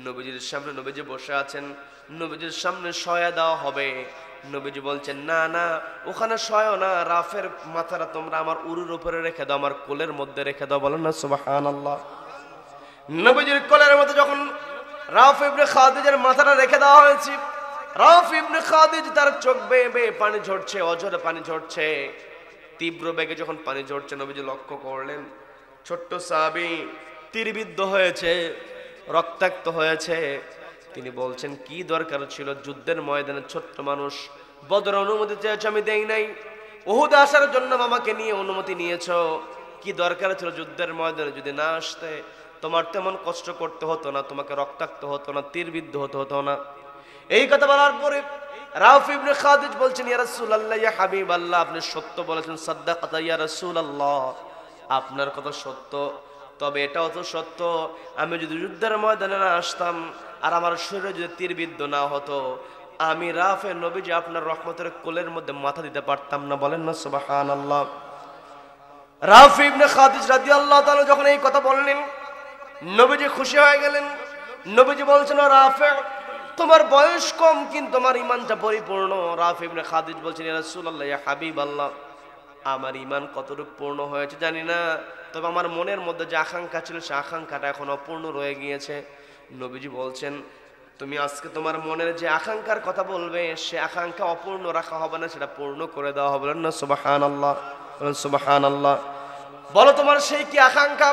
নবীজির সামনে নবীজি বসে আছেন, নবীজির সামনে শয়া দেওয়া হবে। নবীজি বলছেন, না না, ওখানে শয় না, রাফের মাথাটা তোমরা আমার উরুর উপরে রেখে দাও, আমার কোলের মধ্যে রেখে দাও। বলেন না সুবহানাল্লাহ। নবীজির কোলের মধ্যে যখন রাফি ইবনে খাদিজার মাথাটা রেখে দেওয়া হয়েছে, রাফি ইবনে খাদিজা তার চোখ বেয়ে বেয়ে পানি ঝরছে, অঝরে পানি ঝরছে, তীব্র বেগে যখন পানি ঝরছে, নবীজি লক্ষ্য করলেন ছোট্ট সাহাবী তীরবিদ্ধ হয়েছে, রক্তাক্ত হয়েছে। তিনি বলছেন, কি দরকার ছিল যুদ্ধের ময়দানে ছোট্ট মানুষ, বদর অনুমতি চেয়েছে, আমি দেই নাই। উহুদ আসার জন্য আমাকে নিয়ে অনুমতি নিয়েছো, কি দরকার ছিল যুদ্ধের ময়দানে যদি না আসতে? তোমার তেমন কষ্ট করতে হতো না, তোমাকে রক্তাক্ত হতো না, তীরবিদ্ধ হতো না। এই কথা বলার পরে রাফি ইবনে খাদিজ বলছেন, ইয়া রাসূলুল্লাহ, ইয়া হাবিবাল্লাহ, আপনি সত্য বলেছেন, সাদ্দাকাতা ইয়া রাসূলুল্লাহ, আপনার কথা সত্য। তবে এটাও তো সত্য, আমি যদি যুদ্ধের ময়দানে না আসতাম আর আমার শরীরে যদি তীরবিদ্ধ না হতো, আমি রাফে নবীজি আপনার রহমতের কোলের মধ্যে মাথা দিতে পারতাম না। বলেন না সুবহানাল্লাহ। রাফি ইবনে খাদিজা রাদিয়াল্লাহু তাআলা যখন এই কথা বললেন, নবীজি খুশি হয়ে গেলেন। নবীজি বলছেন, রাফি, তোমার বয়স কম কিন্তু তোমার ঈমানটা পরিপূর্ণ। রাফি ইবনে খাদিজা বলছেন, ইয়া রাসূলুল্লাহ, ইয়া হাবিবাল্লাহ, আমার ঈমান কতটুকু পূর্ণ হয়েছে জানি না, তবে আমার মনের মধ্যে যে আকাঙ্ক্ষা ছিল সে আকাঙ্ক্ষাটা এখন অপূর্ণ রয়ে গিয়েছে। নবীজি বলছেন, তুমি আজকে তোমার মনের যে আকাঙ্ক্ষার কথা বলবে, সে আকাঙ্ক্ষা অপূর্ণ রাখা হবে না, সেটা পূর্ণ করে দেওয়া হবে না। সুবহানাল্লাহ, সুবহানাল্লাহ। বলো তোমার সেই কি আকাঙ্ক্ষা?